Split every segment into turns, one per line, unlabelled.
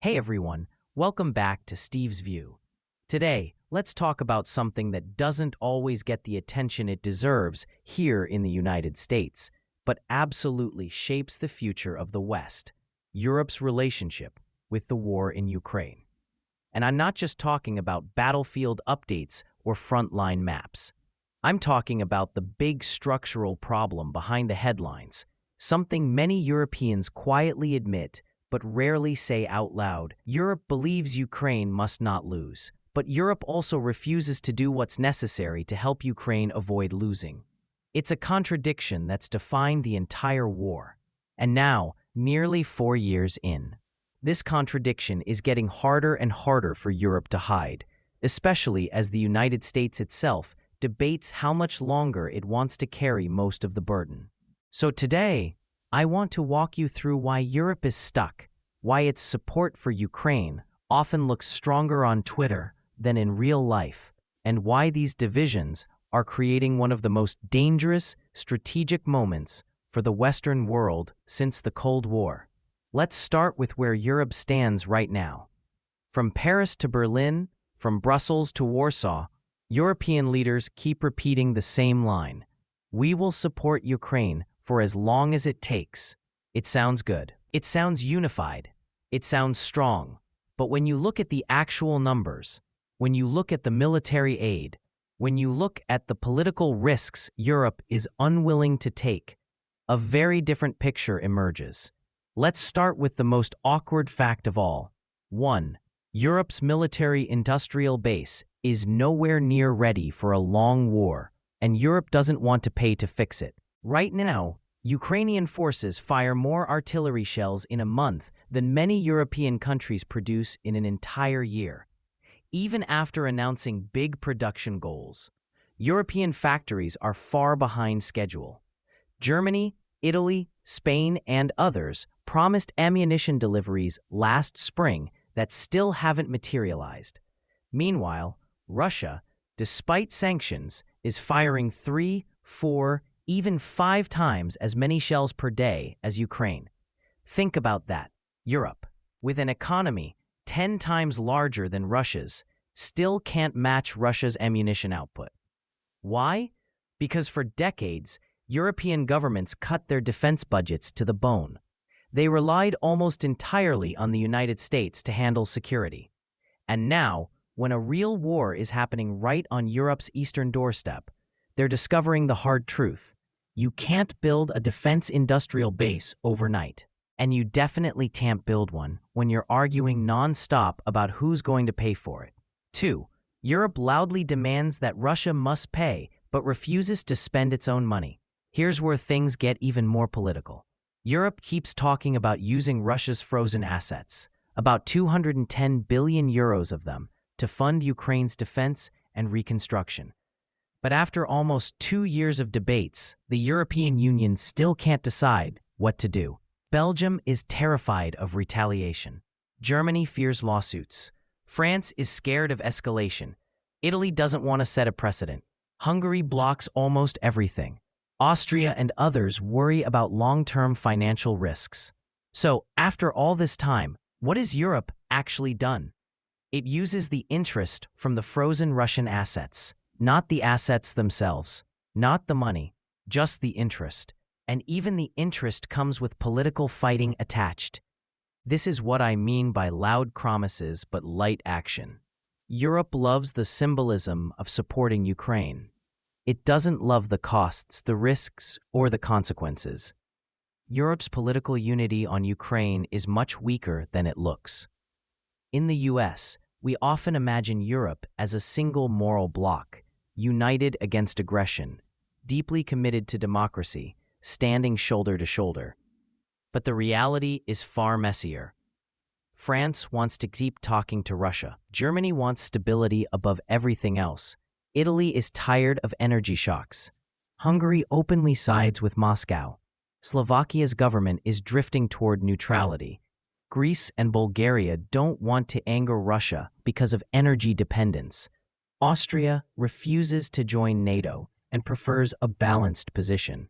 Hey everyone, welcome back to Steve's View. Today, let's talk about something that doesn't always get the attention it deserves here in the United States, but absolutely shapes the future of the West, Europe's relationship with the war in Ukraine. And I'm not just talking about battlefield updates or frontline maps. I'm talking about the big structural problem behind the headlines, something many Europeans quietly admit but rarely say out loud. Europe believes Ukraine must not lose, but Europe also refuses to do what's necessary to help Ukraine avoid losing. It's a contradiction that's defined the entire war. And now, nearly 4 years in, this contradiction is getting harder and harder for Europe to hide, especially as the United States itself debates how much longer it wants to carry most of the burden. So today, I want to walk you through why Europe is stuck, why its support for Ukraine often looks stronger on Twitter than in real life, and why these divisions are creating one of the most dangerous strategic moments for the Western world since the Cold War. Let's start with where Europe stands right now. From Paris to Berlin, from Brussels to Warsaw, European leaders keep repeating the same line: we will support Ukraine for as long as it takes. It sounds good. It sounds unified. It sounds strong. But when you look at the actual numbers, when you look at the military aid, when you look at the political risks Europe is unwilling to take, a very different picture emerges. Let's start with the most awkward fact of all. 1. Europe's military-industrial base is nowhere near ready for a long war, and Europe doesn't want to pay to fix it. Right now, Ukrainian forces fire more artillery shells in a month than many European countries produce in an entire year. Even after announcing big production goals, European factories are far behind schedule. Germany, Italy, Spain, and others promised ammunition deliveries last spring that still haven't materialized. Meanwhile, Russia, despite sanctions, is firing 3, 4, even 5 times as many shells per day as Ukraine. Think about that. Europe, with an economy 10 times larger than Russia's, still can't match Russia's ammunition output. Why? Because for decades, European governments cut their defense budgets to the bone. They relied almost entirely on the United States to handle security. And now, when a real war is happening right on Europe's eastern doorstep, they're discovering the hard truth. You can't build a defense industrial base overnight. And you definitely can't build one when you're arguing non-stop about who's going to pay for it. 2. Europe loudly demands that Russia must pay, but refuses to spend its own money. Here's where things get even more political. Europe keeps talking about using Russia's frozen assets, about 210 billion euros of them, to fund Ukraine's defense and reconstruction. But after almost 2 years of debates, the European Union still can't decide what to do. Belgium is terrified of retaliation. Germany fears lawsuits. France is scared of escalation. Italy doesn't want to set a precedent. Hungary blocks almost everything. Austria and others worry about long-term financial risks. So, after all this time, what has Europe actually done? It uses the interest from the frozen Russian assets, not the assets themselves, not the money, just the interest. And even the interest comes with political fighting attached. This is what I mean by loud promises but light action. Europe loves the symbolism of supporting Ukraine. It doesn't love the costs, the risks, or the consequences. Europe's political unity on Ukraine is much weaker than it looks. In the US, we often imagine Europe as a single moral bloc, united against aggression, deeply committed to democracy, standing shoulder to shoulder. But the reality is far messier. France wants to keep talking to Russia. Germany wants stability above everything else. Italy is tired of energy shocks. Hungary openly sides with Moscow. Slovakia's government is drifting toward neutrality. Greece and Bulgaria don't want to anger Russia because of energy dependence. Austria refuses to join NATO and prefers a balanced position.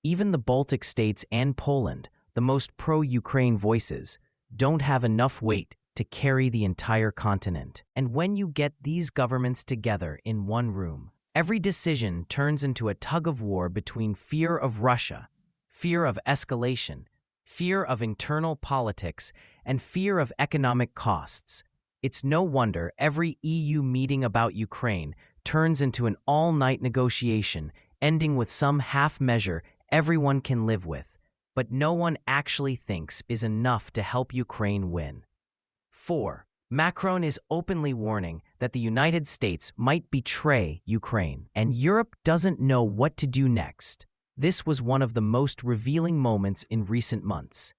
Even the Baltic states and Poland, the most pro-Ukraine voices, don't have enough weight to carry the entire continent. And when you get these governments together in one room, every decision turns into a tug-of-war between fear of Russia, fear of escalation, fear of internal politics, and fear of economic costs. It's no wonder every EU meeting about Ukraine turns into an all-night negotiation, ending with some half measure everyone can live with, but no one actually thinks is enough to help Ukraine win. 4. Macron is openly warning that the United States might betray Ukraine, and Europe doesn't know what to do next. This was one of the most revealing moments in recent months.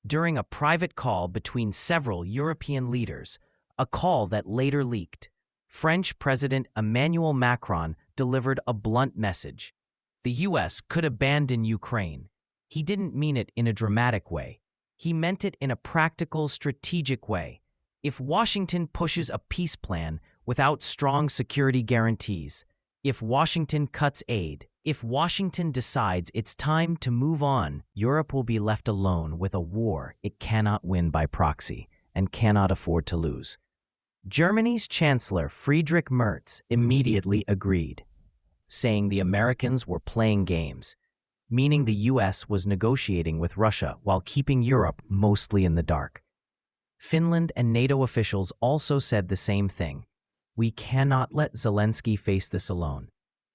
During a private call between several European leaders, a call that later leaked, French President Emmanuel Macron delivered a blunt message. The U.S. could abandon Ukraine. He didn't mean it in a dramatic way. He meant it in a practical, strategic way. If Washington pushes a peace plan without strong security guarantees, if Washington cuts aid, if Washington decides it's time to move on, Europe will be left alone with a war it cannot win by proxy and cannot afford to lose. Germany's Chancellor Friedrich Merz immediately agreed, saying the Americans were playing games, meaning the U.S. was negotiating with Russia while keeping Europe mostly in the dark. Finland and NATO officials also said the same thing. We cannot let Zelensky face this alone.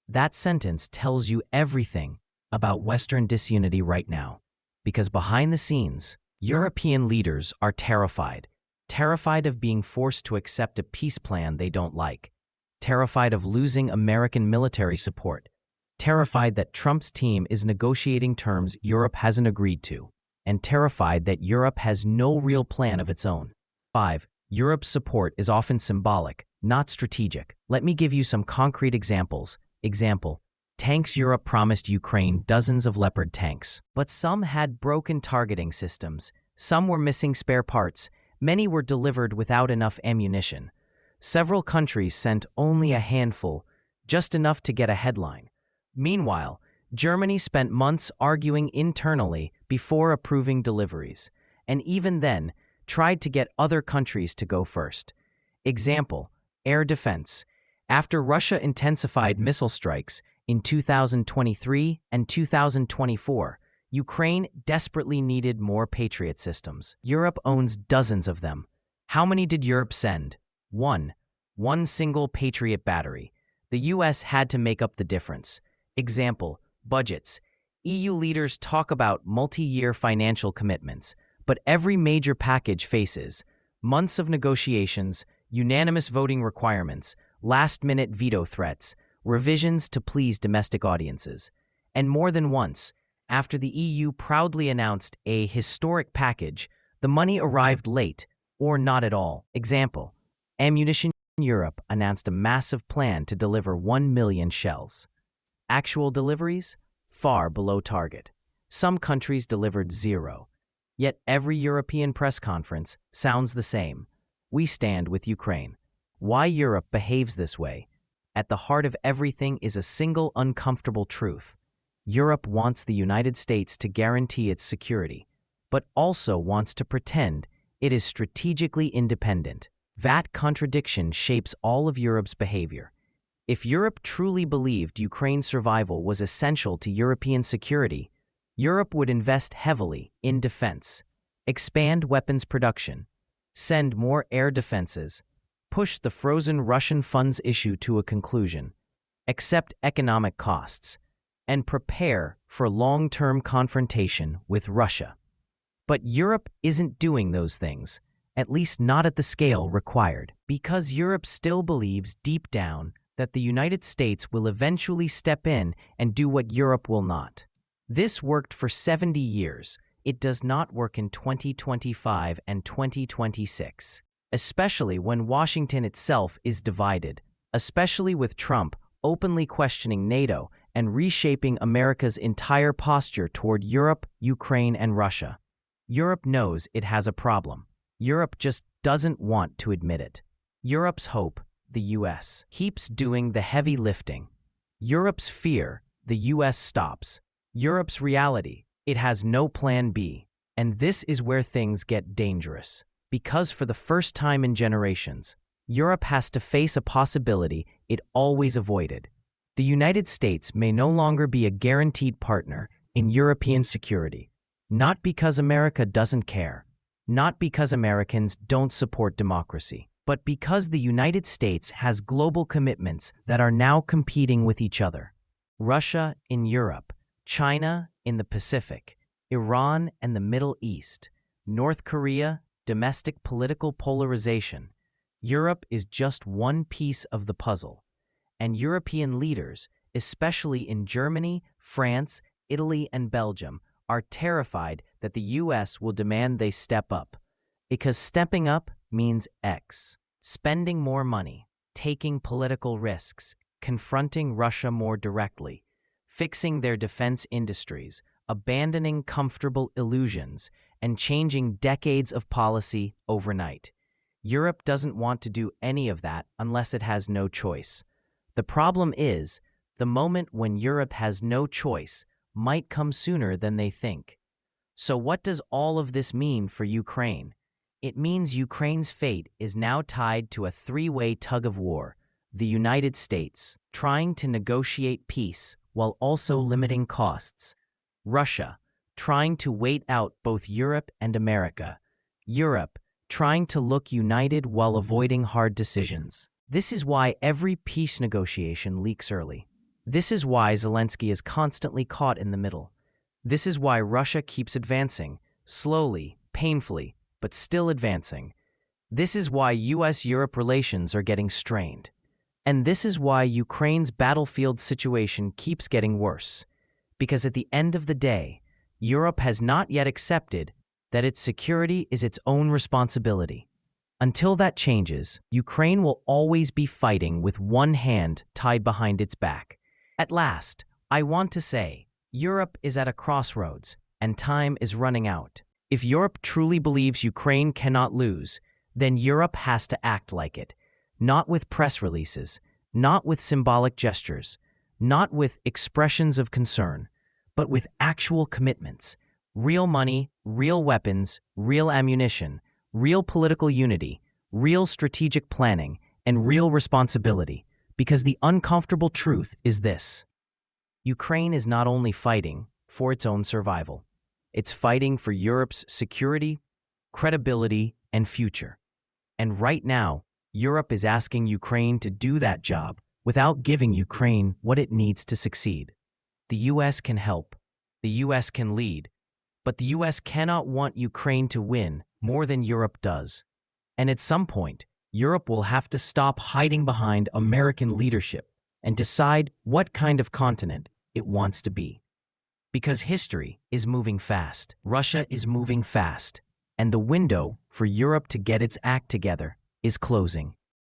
That sentence tells you everything about Western disunity right now, because behind the scenes, European leaders are terrified of being forced to accept a peace plan they don't like, terrified of losing American military support, terrified that Trump's team is negotiating terms Europe hasn't agreed to, and terrified that Europe has no real plan of its own. 5. Europe's support is often symbolic, not strategic. Let me give you some concrete examples. Example: tanks. Europe promised Ukraine dozens of Leopard tanks, but some had broken targeting systems, some were missing spare parts, many were delivered without enough ammunition. Several countries sent only a handful, just enough to get a headline. Meanwhile, Germany spent months arguing internally before approving deliveries, and even then, tried to get other countries to go first. Example: air defense. After Russia intensified missile strikes in 2023 and 2024, Ukraine desperately needed more Patriot systems. Europe owns dozens of them. How many did Europe send? One single Patriot battery. The US had to make up the difference. Example: budgets. EU leaders talk about multi-year financial commitments, but every major package faces months of negotiations, unanimous voting requirements, last-minute veto threats, revisions to please domestic audiences. And more than once, after the EU proudly announced a historic package, the money arrived late or not at all. Example: ammunition. Europe announced a massive plan to deliver 1 million shells. Actual deliveries? Far below target. Some countries delivered 0. Yet every European press conference sounds the same. We stand with Ukraine. Why Europe behaves this way? At the heart of everything is a single uncomfortable truth. Europe wants the United States to guarantee its security, but also wants to pretend it is strategically independent. That contradiction shapes all of Europe's behavior. If Europe truly believed Ukraine's survival was essential to European security, Europe would invest heavily in defense, expand weapons production, send more air defenses, push the frozen Russian funds issue to a conclusion, accept economic costs, and prepare for long-term confrontation with Russia. But Europe isn't doing those things, at least not at the scale required, because Europe still believes deep down that the United States will eventually step in and do what Europe will not. This worked for 70 years. It does not work in 2025 and 2026, especially when Washington itself is divided, especially with Trump openly questioning NATO and reshaping America's entire posture toward Europe, Ukraine, and Russia. Europe knows it has a problem. Europe just doesn't want to admit it. Europe's hope, the US, keeps doing the heavy lifting. Europe's fear, the US stops. Europe's reality, it has no plan B. And this is where things get dangerous. Because for the first time in generations, Europe has to face a possibility it always avoided. The United States may no longer be a guaranteed partner in European security, not because America doesn't care, not because Americans don't support democracy, but because the United States has global commitments that are now competing with each other. Russia in Europe, China in the Pacific, Iran and the Middle East, North Korea, domestic political polarization. Europe is just one piece of the puzzle, and European leaders, especially in Germany, France, Italy, and Belgium, are terrified that the US will demand they step up. Because stepping up means X. Spending more money, taking political risks, confronting Russia more directly, fixing their defense industries, abandoning comfortable illusions, and changing decades of policy overnight. Europe doesn't want to do any of that unless it has no choice. The problem is, the moment when Europe has no choice might come sooner than they think. So what does all of this mean for Ukraine? It means Ukraine's fate is now tied to a three-way tug-of-war: the United States, trying to negotiate peace while also limiting costs; Russia, trying to wait out both Europe and America; Europe, trying to look united while avoiding hard decisions. This is why every peace negotiation leaks early. This is why Zelensky is constantly caught in the middle. This is why Russia keeps advancing, slowly, painfully, but still advancing. This is why US-Europe relations are getting strained. And this is why Ukraine's battlefield situation keeps getting worse. Because at the end of the day, Europe has not yet accepted that its security is its own responsibility. Until that changes, Ukraine will always be fighting with one hand tied behind its back. At last, I want to say, Europe is at a crossroads, and time is running out. If Europe truly believes Ukraine cannot lose, then Europe has to act like it. Not with press releases, not with symbolic gestures, not with expressions of concern, but with actual commitments. Real money, real weapons, real ammunition, real political unity, real strategic planning, and real responsibility. Because the uncomfortable truth is this: Ukraine is not only fighting for its own survival, it's fighting for Europe's security, credibility, and future. And right now, Europe is asking Ukraine to do that job without giving Ukraine what it needs to succeed. The US can help, the US can lead, but the US cannot want Ukraine to win more than Europe does. And at some point, Europe will have to stop hiding behind American leadership and decide what kind of continent it wants to be. Because history is moving fast, Russia is moving fast, and the window for Europe to get its act together is closing.